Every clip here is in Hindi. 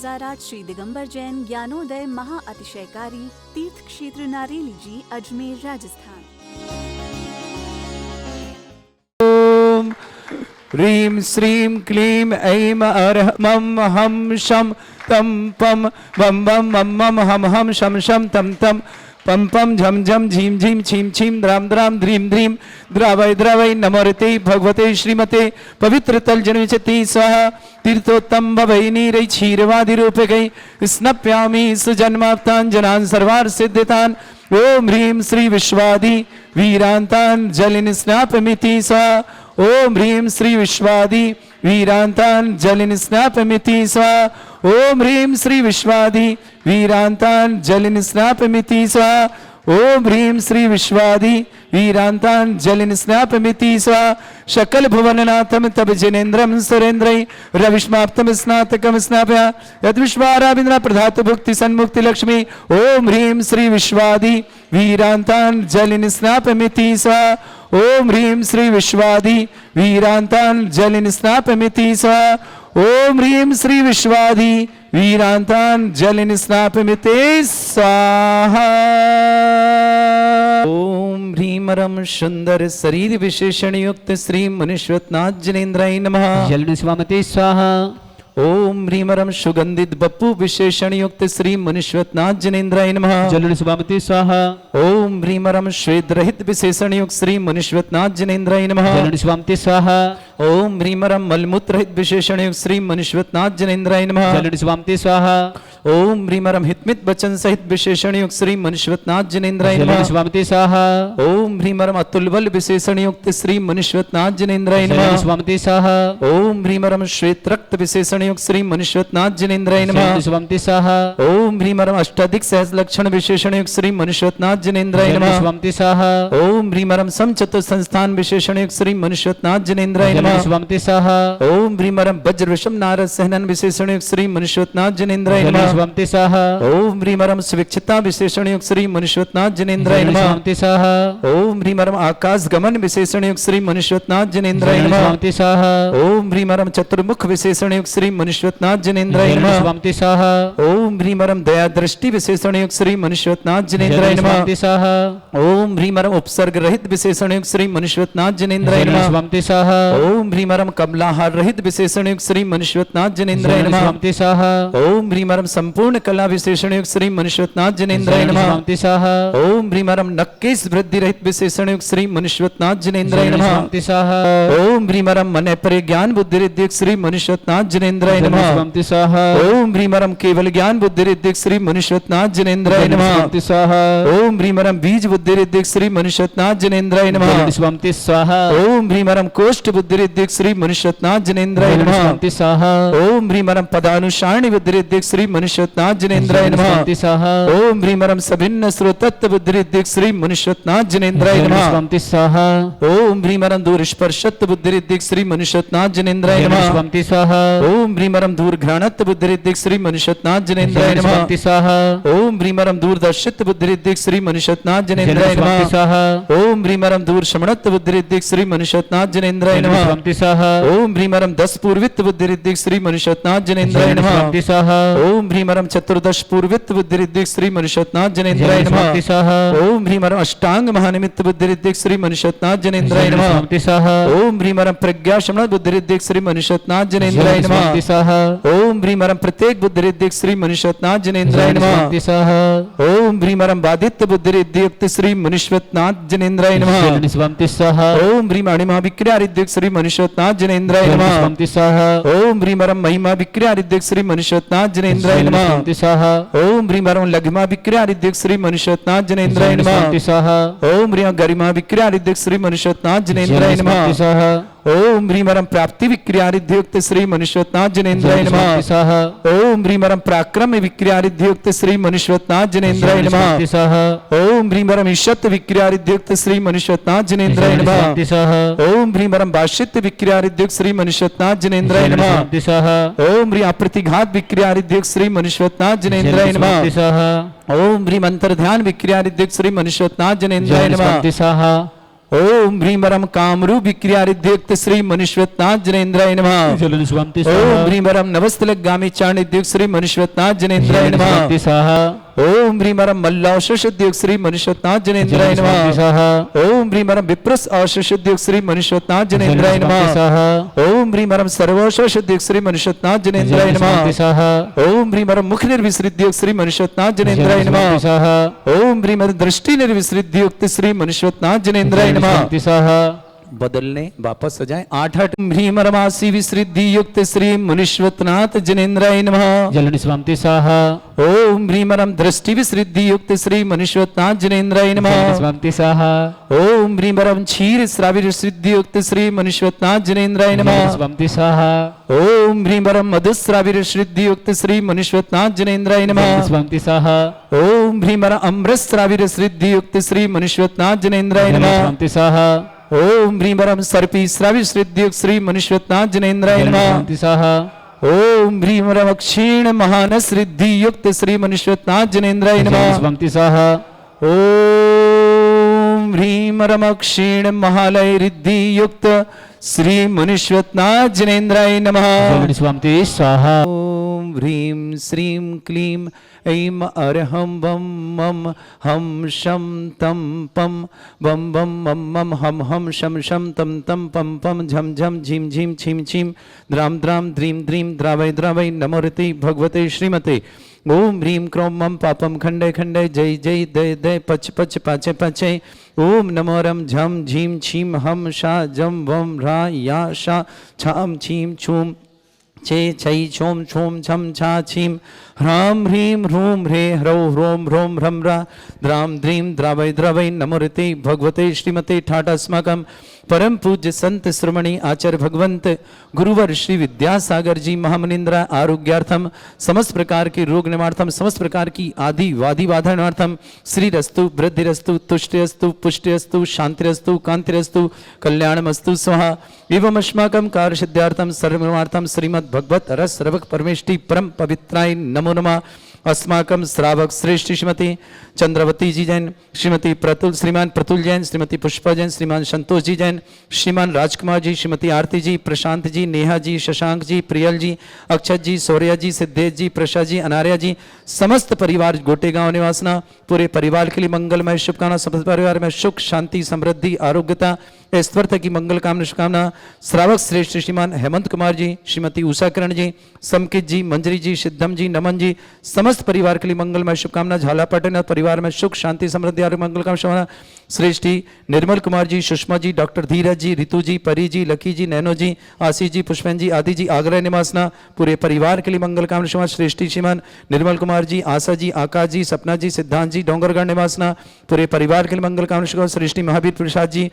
2008 श्री दिगंबर जैन ज्ञानोदय महा अतिशयकारी तीर्थ क्षेत्र नारेली जी, अजमेर, राजस्थान। ओम ह्रीं श्रीं क्लीं ऐं अरह मम हम शम तम पम बम बम मम मम हम हम शम शम तम तम पम पम झम झम झीम झीम छीम छीम द्राम द्राम ध्रीम ध्रीम द्रावय द्रावय नमोरते भगवते श्रीमते पवित्र तल जन्मचति स्वाहा तीर्थोत्तम भवै नीरै क्षीरवादि रूपकै स्नप्यामि सुजन्माप्तान् जनान् सर्वार्थ सिद्धितान्। ओम ह्रीं श्री विश्वादि वीरान्तान् जलिन स्नापमिति स्वाहा। ओम ह्रीं श्री विश्वादि वीरान्तान् जलिन स्नापमिति स्वाहा। ओम ह्रीं श्री विश्वादि वीरान्तान् जलिन स्नापमिति स्वाहा। ओम ह्रीं श्री विश्वादि वीरान्तान् जलिन स्नापमिति स्वाहा। शकल भुवननाथम तब जनेन्द्रम सुरेन्द्रै रविष्माप्तम स्नातकम स्नापया यद्विश्वाराविन्द्र प्रधातु भुक्ति सन्मुक्ति लक्ष्मी। ओम ह्रीं श्री विश्वादि वीरान्तान् जलिन स्नापमिति स्वाहा। ओम ह्रीं श्री विश्वादि वीरान्तान् जलिन स्नापमिति स्वाहा। ओम ह्रीं श्री विश्वादि वीरान्तान् जलिन स्नापमिति स्वाहा। ओम ह्रीमरम सुंदर शरीर विशेषण युक्त श्री मुनीश्वरनाथ जनेन्द्राय नमः। जलन स्वामते स्वाहा। ओम ह्रीमरम सुगंधित बप्पू विशेषण युक्त श्री मुनीश्वरनाथ जनेन्द्राय नमः। जलन स्वामते स्वाहा। ओम ह्रीमरम श्वेत रहित विशेषण युक्त श्री मुनीश्वरनाथ जनेन्द्राय नमः। जलन स्वामते स्वाहा। ओम ह्रीमरम मलमूत्र रहित विशेषण युक्त श्री मुनीश्वरनाथ जनेन्द्राय नमः। जलन स्वामते स्वाहा। ओम ह्रीमरम हितमित वचन सहित विशेषण युक्त श्री मुनीश्वरनाथ जनेन्द्राय नमः। जलन स्वामते स्वाहा। ओम ह्रीमरम अतुल बल विशेषण युक्त श्री मुनीश्वरनाथ जनेन्द्राय जलन नमः। स्वामते स्वाहा। ओम ह्रीमरम श्वेत रक्त विशेषण युक्त श्री मुनीश्वरनाथ जनेन्द्राय नमः। जलन स्वामते स्वाहा। ओम ह्रीमरम अष्टाधिक सहज लक्षण विशेषण युक्त श्री मुनीश्वरनाथ जनेन्द्राय जलन नमः। स्वामते स्वाहा। ओम ह्रीमरम समचतुर संस्थान विशेषण युक्त श्री मुनीश्वरनाथ जनेन्द्राय जलन नमः। स्वामते स्वाहा। ओम ह्रीमरम वज्र विषम नारद सहनन विशेषण युक्त श्री मुनीश्वरनाथ जनेन्द्राय जलन नमः। स्वामते स्वाहा। ओम ह्रीमरम स्विक्षता विशेषण युक्त श्री मुनीश्वरनाथ जनेन्द्राय जलन नमः। स्वामते स्वाहा। ओम ह्रीमरम आकाश गमन विशेषण युक्त श्री मुनीश्वरनाथ जनेन्द्राय जलन नमः। स्वामते स्वाहा। ओम ह्रीमरम चतुर्मुख विशेषण युक्त श्री मुनीश्वरनाथ जनेन्द्राय जलन नमः। स्वामते स्वाहा। ओम ह्रीमरम दया दृष्टि विशेषण युक्त श्री मुनीश्वरनाथ जनेन्द्राय जलन नमः। स्वामते स्वाहा। ओम ह्रीमरम उपसर्ग रहित विशेषण युक्त श्री मुनीश्वरनाथ जनेन्द्राय जलन नमः। स्वामते स्वाहा। ओम ह्रीमरम कमलाहार रहित विशेषण युक्त श्री मुनीश्वरनाथ जनेन्द्राय जलन नमः। स्वामते स्वाहा। ओम ह्रीमरम संपूर्ण कला विशेषण युक्त श्री मुनीश्वरनाथ जनेन्द्राय जलन नमः। स्वामते स्वाहा। ओम ह्रीमरम नक्केश वृद्धि रहित विशेषण युक्त श्री मुनीश्वरनाथ जनेन्द्राय जलन नमः। स्वामते स्वाहा। ओम ह्रीमरम मन परिज्ञान बुद्धि रिद्धिक श्री मुनीश्वरनाथ जनेन्द्राय जलन नमः। स्वामते स्वाहा। ओम ह्रीमरम केवल ज्ञान बुद्धि रिद्धिक श्री मुनीश्वरनाथ जनेन्द्राय जलन नमः। स्वामते स्वाहा। ओम ह्रीमरम बीज बुद्धि रिद्धिक श्री मुनीश्वरनाथ जनेन्द्राय नमः। जलन स्वामते स्वाहा। ओम ह्रीमरम कोष्ठ बुद्धि रिद्धिक श्री मुनीश्वरनाथ जनेन्द्राय जलन नमः। स्वामते स्वाहा। ओम ह्रीमरम पदानुसारिणी बुद्धि रिद्धिक श्री मुनीश्वरनाथ जनेन्द्राय जलन नमः। स्वामते स्वाहा। ओम ह्रीमरम सभिन्न श्रोतत्व बुद्धि रिद्धिक श्री मुनीश्वरनाथ जनेन्द्राय जलन नमः। स्वामते स्वाहा। ओम ह्रीमरम दूर स्पर्शत्व बुद्धि रिद्धिक श्री मुनीश्वरनाथ जनेन्द्राय जलन नमः। स्वामते स्वाहा। ओम ह्रीमरम दूर घ्राणत्व बुद्धि रिद्धिक श्री मुनीश्वरनाथ जनेन्द्राय जलन नमः। स्वामते स्वाहा। ओम ह्रीमरम दूरदर्शित्व बुद्धि रिद्धिक श्री मुनीश्वरनाथ जनेन्द्राय जलन स्वामते नमः। स्वाहा। ओम ह्रीमरम दूर श्रवणत्व बुद्धि रिद्धिक श्री मुनीश्वरनाथ जनेन्द्राय जलन नमः। स्वामते स्वाहा। ओम ह्रीमरम 10 पूर्वित्व बुद्धि रिद्धिक श्री मुनीश्वरनाथ जनेन्द्राय जलन नमः। स्वामते स्वाहा। ओम ह्रीमरम चतुर्दश पूर्वित्व बुद्धि रिद्धिक श्री मुनीश्वरनाथ जनेन्द्राय जलन नमः। स्वामते स्वाहा। ओम ह्रीमरम अष्टांग महानिमित्त बुद्धि रिद्धिक श्री मुनीश्वरनाथ जनेन्द्राय जलन नमः। स्वामते स्वाहा। ओम ह्रीमरम प्रज्ञा शमन बुद्धि रिद्धिक श्री मुनीश्वरनाथ जनेन्द्राय जलन नमः। स्वामते स्वाहा। ओम ह्रीमरम प्रत्येक बुद्धि रिद्धिक श्री मुनीश्वरनाथ जनेन्द्राय जलन नमः। स्वामते स्वाहा। ओम ह्रीमरम बाधित्य बुद्धि रिद्धियुक्त श्री मुनीश्वरनाथ जनेन्द्राय नमः। जलन स्वामते स्वाहा। ओम ह्रीम अणिमा विक्रिया रिद्धिक श्री मुनीश्वरनाथ जनेन्द्राय जलन नमः। स्वामते स्वाहा। ओम ह्रीमरम महिमा विक्रिया रिद्धिक श्री मुनीश्वरनाथ जनेन्द्राय जलन नमः। स्वामते स्वाहा। ओम ह्रीमरम लघिमा विक्रिया रिद्धिक श्री मुनीश्वरनाथ जनेन्द्राय जलन नमः। स्वामते स्वाहा। ओम ह्रीम गरिमा विक्रिया रिद्धिक श्री मुनीश्वरनाथ जनेन्द्राय जलन नमः। स्वामते स्वाहा। ओम ह्रीमरम प्राप्ति विक्रिया रिद्धियुक्त श्री मुनीश्वरनाथ जनेन्द्राय जलन नमः। स्वामते स्वाहा। ओम ह्रीमरम पराक्रम विक्रिया रिद्धियुक्त श्री मुनीश्वरनाथ जनेन्द्राय जलन नमः। स्वामते स्वाहा। ओम ह्रीमरम ईशत विक्रिया रिद्धियुक्त श्री मुनीश्वरनाथ जनेन्द्राय जलन नमः। स्वामते स्वाहा। ओम ह्रीमरम भाष्यत्व विक्रिया रिद्धियुक्त श्री मुनीश्वरनाथ जनेन्द्राय जलन नमः। स्वामते स्वाहा। ओम ह्रीम अप्रतिघात विक्रिया रिद्धियुक्त श्री मुनीश्वरनाथ जनेन्द्राय जलन नमः। स्वामते स्वाहा। ओम ह्रीम अंतर्ध्यान विक्रिया रिद्धियुक्त श्री मुनीश्वरनाथ जनेन्द्राय जलन नमः। स्वामते स्वाहा। ओम ह्रीमरम कामरू विक्रियारिद्युक्त श्री मनुष्यवत्नाथ जनेन्द्राय नमः। जलनि स्वामी ओम स्वाहा ह्रीमरम नवस्तलगामी चाणिद्युक्त श्री मनुष्यवत्नाथ जनेन्द्राय जलनि नमः। स्वामी स्वाहा ओम ह्रीमरम मल्लाशुद्युक्त श्री मनुष्यवत्नाथ जनेन्द्राय जलनि स्वामी नमः। स्वाहा ओम ह्रीमरम विप्रस औषुद्युक्त श्री मनुष्यवत्नाथ जनेन्द्राय जलनि स्वामी नमः। स्वाहा ओम ह्रीमरम सर्वौषुद्युक्त श्री मनुष्यवत्नाथ जनेन्द्राय जलनि स्वामी नमः। स्वाहा ओम ह्रीमरम मुख निर्विसृद्युक्त श्री मनुष्यवत्नाथ जनेन्द्राय जलनि नमः। स्वामी स्वाहा ओम ह्रीमरम दृष्टि निर्विसृद्युक्त श्री मनुष्यवत्नाथ जनेन्द्राय जलनि नमः। स्वामी स्वाहा बदलने वापस सजाएं 8 ह्रीमरमासी विसृद्धि युक्त श्री मुनीश्वतनाथ जनेन्द्राय नमः। जलनि स्वामी स्वाहा ओम ह्रीमरम दृष्टि विसृद्धि युक्त श्री मुनीश्वतनाथ जनेन्द्राय जलनि नमः। स्वामी स्वाहा ओम ह्रीमरम क्षीर श्राविर सिद्धि युक्त श्री मुनीश्वतनाथ जनेन्द्राय जलनि नमः। स्वामी स्वाहा ओम ह्रीमरम मधुश्राविर सिद्धि युक्त श्री मुनीश्वतनाथ जनेन्द्राय जलनि नमः। स्वामी स्वाहा ओम ह्रीमरम अमृत श्राविर सिद्धि युक्त श्री मुनीश्वतनाथ जनेन्द्राय जलनि नमः। स्वामी स्वाहा ओम ह्रीमरम सर्पी श्राविर सिद्धि श्री मनुष्यवत्नाथ जनेन्द्राय जलनि नमः। स्वामी स्वाहा ओम ह्रीमरम क्षीण महानस रिद्धि युक्त श्री मनुष्यवत्नाथ जनेन्द्राय जलनि नमः। स्वामी स्वाहा ओम ह्रीमरम क्षीण महालय रिद्धि युक्त श्री मनुष्यवत्नाथ जनेन्द्राय नमः। जलनि स्वामी स्वाहा ओम ह्रीं श्रीं क्लीं ऐं अरहं वं मं हं शं तं पं वं वं मं मं हं हं शं शं तं तं पं पं झं झं झीं झीं छीं छीं द्रां द्रां द्रीं द्रीं द्रावय द्रावय नमोरति भगवते श्रीमते। ओम ह्रीं क्रों मं पापं खंडे खंडे जय जय दय दय पच पच पाचे पाचे। ओम नमो रम झं झीं छीं हम शा जं वं ह्रा या शा छां छीं छूं छे छै छोम छोम छम छा छीम ह्रां ह्रीं ह्रूं ह्रे ह्रौ ह्रों ह्रों ह्रं ह्रा द्रां द्रीं द्रावय द्रवय नमोरते भगवते श्रीमते ठाट अस्माकं परम पूज्य संत श्रमणी आचार्य भगवंत गुरुवर श्री विद्यासागर जी महामनिंद्रा आरोग्यार्थम समस्त प्रकार के रोग निवारणार्थम समस्त प्रकार की आदि वादी बाधा निवारणार्थम श्री रस्तु वृद्धिरस्तु तुष्टिरस्तु पुष्टिरस्तु शांतिरस्तु कांतिरस्तु कल्याणमस्तु स्वाहा एवं अस्माकं कार्य सिद्धार्थम सर्वनिवार्थम श्रीमद् भगवत रस रवक परमेष्टि परम पवित्राय नमो नमः। अस्माकं श्रावक श्रेष्ठ श्रीमती चंद्रवती जी जैन, श्रीमती प्रतुल श्रीमान प्रतुल जैन, श्रीमती पुष्पा जैन, श्रीमान संतोष जी जैन, श्रीमान राजकुमार जी, श्रीमती आरती जी, प्रशांत जी, नेहा जी, शशांक जी, प्रियल जी, अक्षत जी, सौर्या जी, सिद्धेश जी, प्रशा जी, अनार्या जी, समस्त परिवार गोटेगांव निवासना पूरे परिवार के लिए मंगलमय शुभकामना। समस्त परिवार में सुख शांति समृद्धि आरोग्यता ऐश्वर्य की मंगल कामना शुभकामना। श्रावक श्रेष्ठ श्रीमान हेमंत कुमार जी, श्रीमती उषा किरण जी, समकित जी, मंजरी जी, सिद्धम जी, नमन जी, समस्त परिवार के लिए मंगलमय शुभकामना। झाला पाटन परिवार में सुख शांति समृद्धि और मंगल कामना शुभकामना। श्रेष्ठी निर्मल कुमार जी, सुषमा जी, डॉक्टर धीरज जी, रितु जी, परी जी, लकी जी, नैनो जी, आशीष जी, पुष्पन जी, आदि जी, आगरा निवासना पूरे परिवार के लिए मंगल कामना शुभकामना। श्रेष्ठी श्रीमान निर्मल कुमार जी, आशा जी, आकाश जी, सपना जी, सिद्धांत जी, डोंगरगढ़ निवासना पूरे परिवार के लिए मंगल कामना शुभकामना। श्रेष्ठी महावीर प्रसाद जी,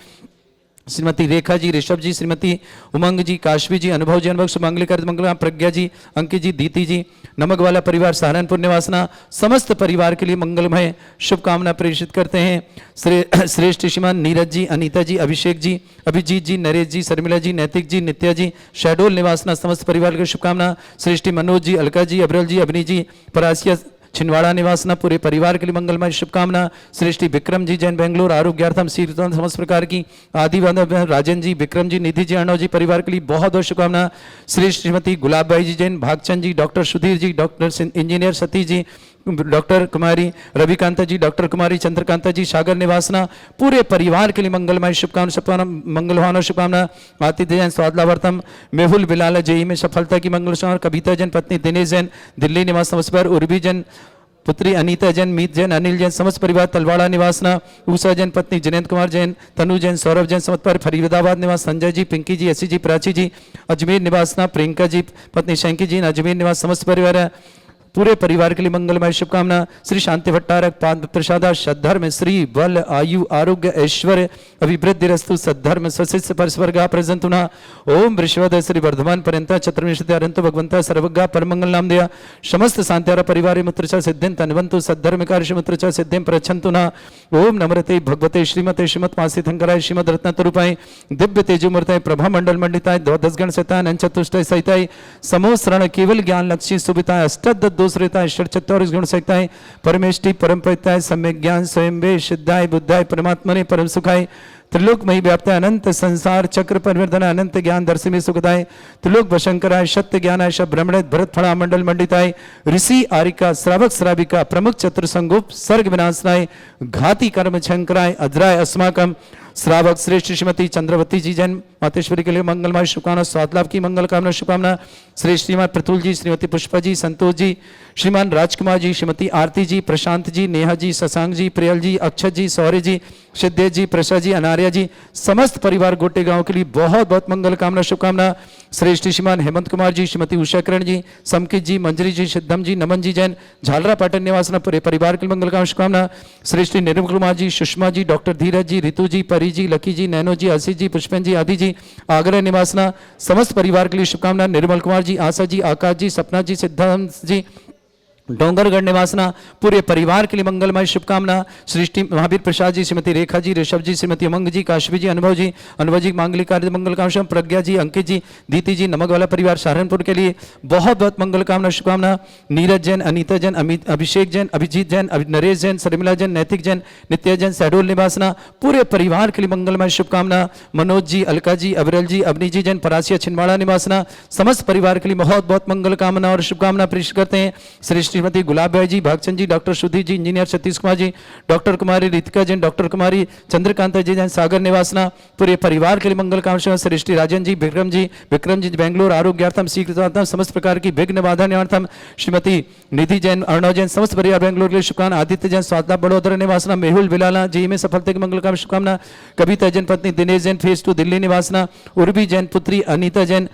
श्रीमती रेखा जी, ऋषभ जी, श्रीमती उमंग जी, काशवी जी, अनुभव जी, अनुभव सुमंगलिकर मंगल, प्रज्ञा जी, अंकित जी, दीति जी, नमक वाला परिवार सहारनपुर निवासना समस्त परिवार के लिए मंगलमय शुभकामना प्रेषित करते हैं। श्रेष्ठ श्रीमान नीरज जी, अनीता जी, अभिषेक जी, अभिजीत जी, नरेश जी, शर्मिला जी, नैतिक जी, नित्या जी, शहडोल निवासना समस्त परिवार की शुभकामना। श्रेष्ठी मनोज जी, अलका जी, अबरल जी, अवनी जी, परासिया छिंदवाड़ा निवासना पूरे परिवार के लिए मंगलमय शुभकामना। श्रेष्ठी विक्रम जी जैन बेंगलोर आरोग्यार्थम शीर्षण समस्त प्रकार की आदि राजन जी, विक्रम जी, निधि जी, अर्णव जी परिवार के लिए बहुत बहुत शुभकामना। श्रेष्ठ श्रीमती गुलाबबाई जी Jain, Bhagchand ji, doctor Sudhir ji, doctor engineer Satish ji, doctor कुमारी रविकांता जी, डॉक्टर कुमारी चंद्रकांता जी, सागर निवासना पूरे परिवार के लिए मंगलमय शुभकामना मंगलवान शुभकामना। आतिथ्य जैन स्वादलावर्तम मेहुल बिलाल जेई में सफलता की मंगल शुभकामना। कविता जैन पत्नी दिनेश जैन दिल्ली निवास समस्त पर, उर्वी जैन पुत्री अनीता जैन, मीत जैन, अनिल जैन समस्त परिवार तलवाड़ा निवासना। उषा जैन पत्नी जयंत कुमार जैन, तनु जैन, सौरभ जैन समस्त पर, फरीदाबाद निवास संजय जी, पिंकी जी, एसी जी, प्राची जी, अजमेर निवासना प्रियंका जी पत्नी शंकी जी, अजमेर निवास समस्त परिवार पूरे परिवार के लिए मंगलमय शुभकामना। श्री शांति भट्टारक पाद प्रसादा सद्धर्म श्री बल आयु आरोग्य ऐश्वर्य अभिवृद्धि रस्तु सद्धर्म स्वशिष्य परस्वर्गा प्रजंतुना। ओम वृषवद श्री वर्धमान पर्यंत चतुर्विंशति अरंत भगवंता सर्वज्ञा परमंगल नाम दिया समस्त शांत्यार परिवार मुत्रचा सिद्धिं तन्वंतु सद्धर्म कार्य मुत्रचा सिद्धिं प्रच्छन्तुना। ओम नमरते भगवते श्रीमते श्रीमत मासी थंकराय श्रीमद रत्नतरूपाय दिव्य तेजोमूर्ताय प्रभा मंडल मंडिताय द्वादश गण सहिताय अनंत सहिताय समो शरण केवल ज्ञान लक्ष्य सुविताय अष्टद दूसरेता ईश्वर 44 गुण सकताय परमेष्टि परम पवित्राय सम्यक ज्ञान स्वयं वे सिद्धाय बुद्धाय परमात्मने परम सुखाय त्रिलोकमयी व्याप्त अनंत संसार चक्र परिवर्तन अनंत ज्ञान दर्शमी सुखदाय त्रिलोक वशंकराय सत्य ज्ञानाय श ब्रह्मणे भरत फड़ा मंडल मंडिताय ऋषि आरिका श्रावक श्राविका प्रमुख चतुर संगोप सर्ग विनाशनाय घाती कर्म शंकराय अज्राय अस्माकम श्रावक श्रेष्ठ श्रीमती चंद्रवती जी जैन मातेश्वरी के लिए मंगलमय शुभकामना स्वाद लाभ की मंगल कामना शुभकामना। श्रेष्ठ श्रीमान प्रतुल जी, श्रीमती पुष्पा जी, संतोष जी, श्रीमान राजकुमार जी, श्रीमती आरती जी, प्रशांत जी, नेहा जी, शशांक जी, प्रियल जी, अक्षत जी, सौर्य जी, सिद्धेश जी, प्रसाद जी, अनार्या जी, समस्त परिवार गोटे गांव के लिए बहुत बहुत मंगल कामना शुभकामना। श्रेष्ठ श्रीमान हेमंत कुमार जी, श्रीमती उषा किरण जी, समकित जी, मंजरी जी, सिद्धम जी, नमन जी जैन झालरा पाटन निवासना पूरे परिवार के लिए मंगल कामना शुभकामना। श्रेष्ठ निर्मल कुमार जी, सुषमा जी, डॉक्टर धीरज जी, रितु जी, परी जी, लकी जी, नैनो जी, आशीष जी, पुष्पन जी, आदि जी, आगरा निवासना समस्त परिवार के लिए शुभकामना। निर्मल कुमार जी, आशा जी, आकाश जी, सपना जी, सिद्धांत जी, डोंगरगढ़ निवासना पूरे परिवार के लिए मंगलमय शुभकामना। सृष्टि महावीर प्रसाद जी, श्रीमती रेखा जी, ऋषभ जी, श्रीमती अमंग जी, काशवी जी, अनुभव जी मांगलिक कार्य मंगल कामना। प्रज्ञा जी, अंकित जी, दीति जी, नमक वाला परिवार सहारनपुर के लिए बहुत बहुत मंगल कामना शुभकामना। नीरज जैन, अनीता जैन, अभिषेक जैन, अभिजीत जैन, नरेश जैन, शर्मिला जैन, नैतिक जैन, नित्या जैन, शहडोल निवासना पूरे परिवार के लिए मंगलमय शुभकामना। मनोज जी, अलका जी, अविरल जी, अवनी जी जैन, परासिया छिंदवाड़ा निवासना समस्त परिवार के लिए बहुत बहुत मंगल कामना और शुभकामना प्रेष करते हैं। श्रेष्ठ श्रीमती गुलाब जी, भागचंद जी, डॉक्टर सुधीर जी, इंजीनियर सतीश कुमार जी, डॉक्टर कुमारी रितिका जैन, डॉक्टर कुमारी चंद्रकांता जी जैन, सागर निवासना पूरे परिवार के लिए मंगल कामना। श्रेष्ठ राजन जी, विक्रम जी बेंगलोर आरोग्यार्थम शीघ्रतार्थम समस्त प्रकार की विघ्न बाधा निवारणार्थम। श्रीमती निधि जैन, अर्णव जैन, समस्त परिवार बेंगलोर के लिए शुभकामना। आदित्य जैन, स्वादला बड़ोदरा निवासना। मेहुल बिलाला जी में सफलता की मंगल कामना शुभकामना। कविता जैन, पत्नी दिनेश जैन, फेज 2 दिल्ली निवासना। उर्वी जैन, पुत्री अनीता जैन,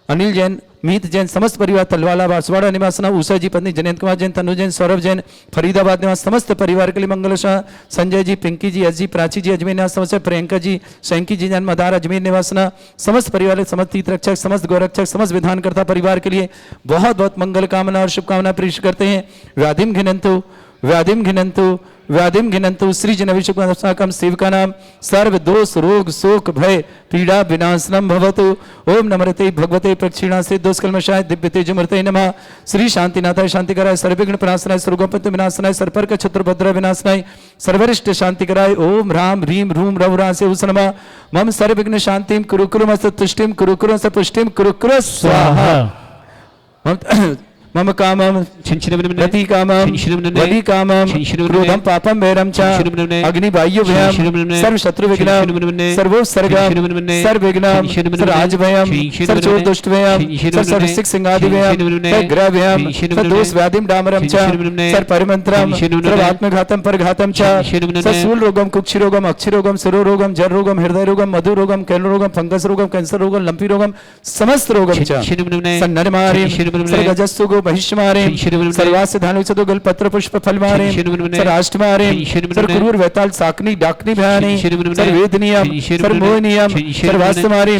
अनिल जैन, मीत जैन, समस्त परिवार तलवाला बांसवाड़ा निवासना। उषा जी, पत्नी जयंत कुमार जैन, तनु जैन, सौरभ जैन, फरीदाबाद निवास समस्त परिवार के लिए मंगल। संजय जी, पिंकी जी, एस जी, प्राची जी, अजमेर निवास समस्त। प्रियंका जी, शंकी जी जैन, मदार अजमेर निवासना समस्त परिवार, समस्त तीर्थ रक्षक, समस्त गौरक्षक, समस्त विधानकर्ता परिवार के लिए बहुत बहुत मंगल कामना और शुभकामना प्रेष करते हैं। व्याधिम घिनंतु श्री जनविशुकम सेवका नाम सर्व दोष रोग शोक भय पीड़ा विनाशनम भवतु। ओम नमरते भगवते प्रक्षिणा से दोष कलमशाय दिव्य तेजमूर्ते नमः। श्री शांतिनाथाय शांतिकराय सर्वविघ्न प्रणाशनाय सर्वगोपत विनाशनाय सर्पर्क छत्रभद्र विनाशनाय सर्वरिष्ट शांतिकराय ओम राम ह्रीम रूम रवरा से उस नमः। मम सर्वविघ्न शांतिम कुरुकुरम तुष्टिम कुरुकुरम पुष्टिम कुरुकुर स्वाहा। मम कामम रति कामम वली कामम क्रोधम पापम वैरम च अग्निवायु भयम सर्व शत्रु विघ्नम सर्वोत्सर्गम सर्वविघ्नम सर्वराजभयम सर्वचोर दुष्ट भयम सर्वसिक सिंहादि भयम सर्वग्रह भयम सर्वदोष व्याधिम डामरम च सर्वपरिमंत्रम सर्वात्मघातम परघातम च सर्वशूल रोगम कुक्षि रोगम अक्षि रोगम सिरो रोगम जर रोगम हृदय रोगम मधु रोगम कैल रोगम फंगस रोगम कैंसर रोगम लंपी रोगम समस्त रोगम च सन्नरमारे सर्वगजस्सु बहिष्मारे सर्वास्य धानु चतुगल पत्र पुष्प फल मारे सर्वाष्टमारे सर्वक्रूर वैताल साकनी डाकनी भयानी सर्ववेदनीयम सर्वमोहनीयम सर्वास्तमारे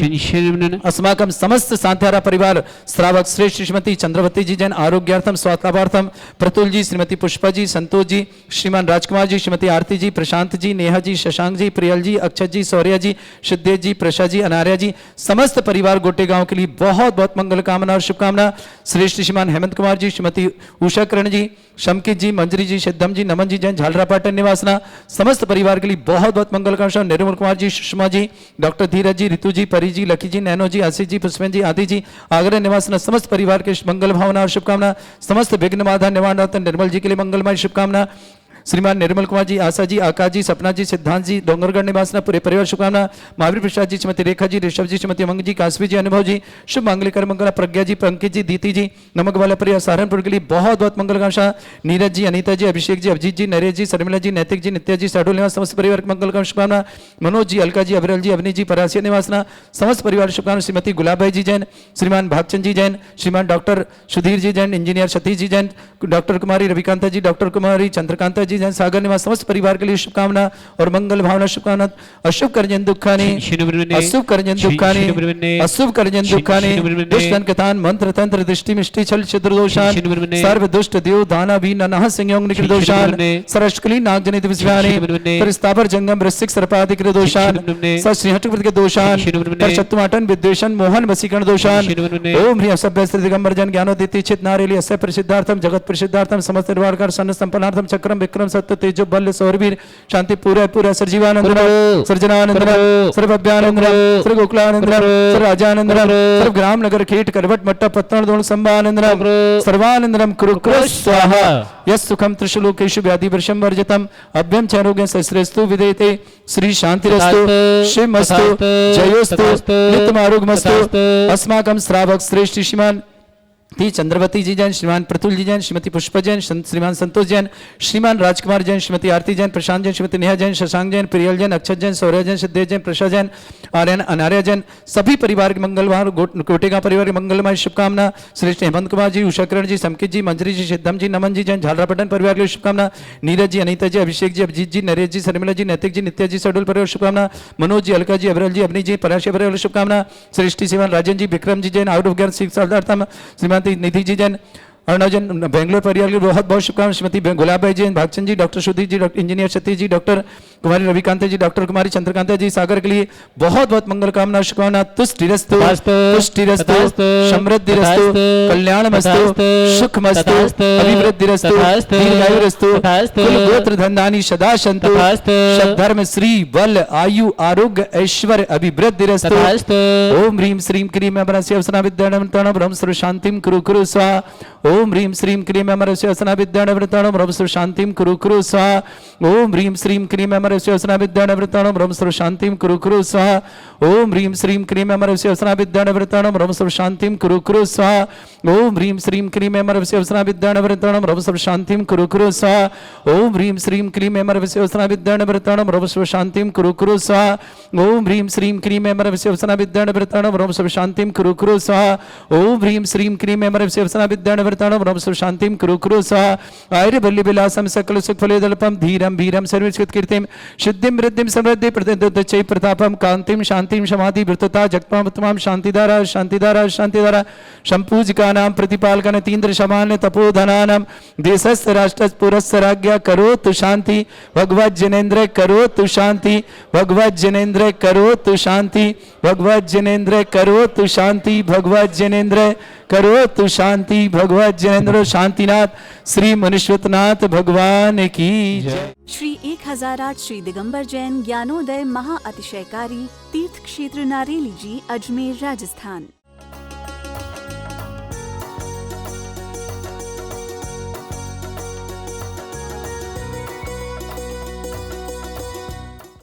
अस्माकं समस्त सांध्यारा परिवार श्रावक श्रेष्ठ श्रीमती चंद्रवती जी जैन आरोग्यार्थम स्वास्थ्यार्थम प्रतुल जी श्रीमती पुष्पा जी संतोष जी श्रीमान राजकुमार जी श्रीमती आरती जी प्रशांत जी नेहा जी शशांक जी प्रियल जी अक्षत जी सौर्या जी सिद्धेश जी प्रसाद जी अनार्या जी समस्त परिवार गोटे गांव के लिए बहुत बहुत मंगल कामना और शुभकामना। श्रेष्ठ श्रीमान हेमंत कुमार जी श्रीमती उषा किरण जी शमकित जी मंजरी जी सिद्धम जी नमन जी जैन झालरा पाटन निवासना समस्त परिवार के लिए बहुत बहुत मंगल कामना। निर्मल कुमार जी सुषमा जी डॉक्टर धीरज जी रितु जी परी जी लकी जी नैनो जी आशीष जी पुष्पन जी आदि जी आगरा निवासना समस्त परिवार के मंगल भावना और शुभकामना। समस्त विघ्न बाधा निवारण निर्मल जी के लिए मंगलमय शुभकामना। श्रीमान निर्मल कुमार जी आशा जी आकाश जी सपना जी सिद्धांत जी डोंगरगढ़ निवासना पूरे परिवार शुभकामना। महावीर प्रसाद जी श्रीमती रेखा जी ऋषभ जी श्रीमती अमंग जी काशवी जी अनुभव जी शुभ मांगलिक मंगला। प्रज्ञा जी पंकज जी दीति जी नमक वाला परिवार सहारनपुर के लिए बहुत बहुत मंगल कामना। नीरज जी अनीता जी अभिषेक जी अभिजीत जी नरेश जी शर्मिला जी नैतिक जी नित्या जी शहडोल निवास समस्त परिवार मंगल कामना शुभकामना। मनोज जी अलका जी अविरल जी अवनी जी परासिया निवासना समस्त परिवार शुभकामना। श्रीमती गुलाब जी जैन श्रीमान भागचंद जी जैन श्रीमान डॉक्टर सुधीर जी जैन इंजीनियर सतीश जी जैन डॉक्टर कुमारी रविकांता जी डॉक्टर कुमारी चंद्रकांता जी जैन सागर निवास समस्त परिवार के लिए शुभकामना और मंगल भावना शुभकामना। अशुभ कर्जन दुखानी अशुभ कर्जन दुखानी अशुभ कर्जन दुखानी दुष्टन कथान मंत्र तंत्र दृष्टि मिष्टि छल छिद्र दोषान सर्व दुष्ट देव दाना भी ननह संयोग निकृ दोषान सरस्कली नाग जनित विस्वानी परिस्तापर जंगम वृश्चिक सर्पादि कृ दोषान सश्रीहटपति के दोषान शत्रुमाटन विद्वेषण मोहन वसीकरण दोषान ओम ह्रीं असभ्य दिगंबर जन ज्ञानोदिति चित नारेली अस्य प्रसिद्धार्थम जगत प्रसिद्धार्थम समस्त निर्वाणकार सन संपन्नार्थम चक्रम विक्रम पराक्रम सत्य तेजो बल सौरवीर शांति पूरा पूरा सर्जीवानंद प्रभु, सर्जनानंद प्रभु, सर्व अभ्यानंद प्रभु, सर्व गोकुलानंद प्रभु, सर्व राजानंद प्रभु, सर्व ग्राम नगर खेट करवट मट्टा पत्तन दोण संभानंद प्रभु, सर्वानंदनम कुरु कुरु स्वाहा स्वाहा। यस सुखम त्रिशलोकेषु व्याधि वर्षम वर्जितम अभ्यम चैरोग्य सहस्रेस्तु विदेते श्री शांतिरस्तु तथास्तु, शिवमस्तु तथास्तु, जयोस्तु तथास्तु, नित्यमारोग्यमस्तु तथास्तु। अस्माकं श्रावक श्रेष्ठ श्रीमान ती चंद्रवती जी जैन, श्रीमान प्रतुल जी जैन, श्रीमती पुष्प जैन, श्रीमान संतोष जैन, श्रीमान राजकुमार जैन, श्रीमती आरती जैन, प्रशांत जैन, श्रीमती नेहा जैन, शशांक जैन, प्रियल जैन, अक्षत जैन, सौर्य जैन, सिद्धेश जैन, प्रशा जैन, आर्यन अनार्य जैन, सभी परिवार के मंगलवार कोटेगा परिवार के मंगलमय शुभकामना। श्रेष्ठ हेमंत कुमार जी, उषाकरण जी, समकित जी, मंजरी जी, सिद्धम जी, नमन जी जैन, झालरापटन परिवार के लिए शुभकामना। नीरज जी, अनीता जी, अभिषेक जी, अभिजीत जी, नरेश जी, शर्मिला जी, नैतिक जी, नित्या जी, सडुल परिवार शुभकामना। मनोज जी, अलका जी, अविरल जी, अवनी जी, पराशय परिवार शुभकामना। सृष्टि सेवन राजन जी, विक्रम जी जैन, आउट ऑफ ज्ञान सिक्स श्रीमती निधि जी जैन, अर्णजन बेंगलोर परिवार के बहुत बहुत शुभकामनाएं। Shrimati Gulabbai ji, Bhagchand ji, doctor Sudhir ji, doctor engineer Satish ji, doctor Kumari Ravikant ji, doctor Kumari Chandrakanta ji, Sagar के लिए बहुत बहुत मंगल कामना शुभकामना। तुष्टिरस्तु पुष्टिरस्तु समृद्धिरस्तु कल्याणमस्तु सुखमस्तु अभिवृद्धिरस्तु दीर्घायुरस्तु कुल गोत्र धनधानी सदा सन्तु धर्म श्री बल आयु आरोग्य ऐश्वर्य अभिवृद्धिरस्तु। ओम ह्रीं श्रीं क्रीं अमरस्य अवसना विद्याणं ब्रह्म सर्व शांतिं कुरु कुरु स्वाहा। ओम ह्रीं श्रीं क्रीं अमरस्य अवसना विद्याणं ब्रह्म सर्व शांतिं कुरु कुरु स्वाहा। ओम ह्रीं श्रीं क्रीं अमरस्य अवसना विद्याणं ब्रह्म सर्व शांतिं कुरु कुरु स्वाहा। ओम ह्रीं श्रीं क्रीं अमरस्य अवसना विद्याणं ब्रह्म सर्व शांतिं कुरु कुरु स्वाहा। ओम ह्रीं श्रीं क्रीं अमरस्य अवसना विद्याणं ब्रह्म सर्व शांतिं कुरु कुरु स्वाहा। ओम ह्रीं श्रीं क्रीं अमरस्य अवसना विद्याणं ब्रह्म सर्व शांतिं कुरु कुरु स्वाहा। ओम ह्रीं श्रीं क्रीं अमरस्य अवसना विद्याणं ब्रह्म सर्व शांतिं कुरु कुरु स्वाहा। ओम ह्रीं श्रीं क्रीं अमरस्य अवसना विद्याणं ब्रह्म सर्व शांतिं कुरु कुरु स्वाहा। आयुर् बल्लि विलासम सकल सुख फलेदल्पम धीरम भीरम सर्वस्कृत कीर्तिम सिद्धिं वृद्धिं समृद्धि प्रतिदच्चै प्रतापम कांतिं शांतिं समाधि वृत्तता जगत्माम शांतिधारा शांतिधारा शांतिधारा संपूजिकानां प्रतिपालकन तीन्द्र शमान्य तपोधनानां देशस्य राष्ट्रस्य पुरस्य राज्ञा करोतु शांति भगवत जनेन्द्र करोतु शांति भगवत जनेन्द्र करोतु शांति भगवत जनेन्द्र करोतु शांति भगवत जनेन्द्र करोतु शांति भगवत जनेन्द्र शांतिनाथ श्री मनुष्यनाथ भगवान की जय। श्री 1008 श्री दिगंबर जैन ज्ञानोदय महाअतिशयकारी तीर्थ क्षेत्र नारेली जी, अजमेर, राजस्थान।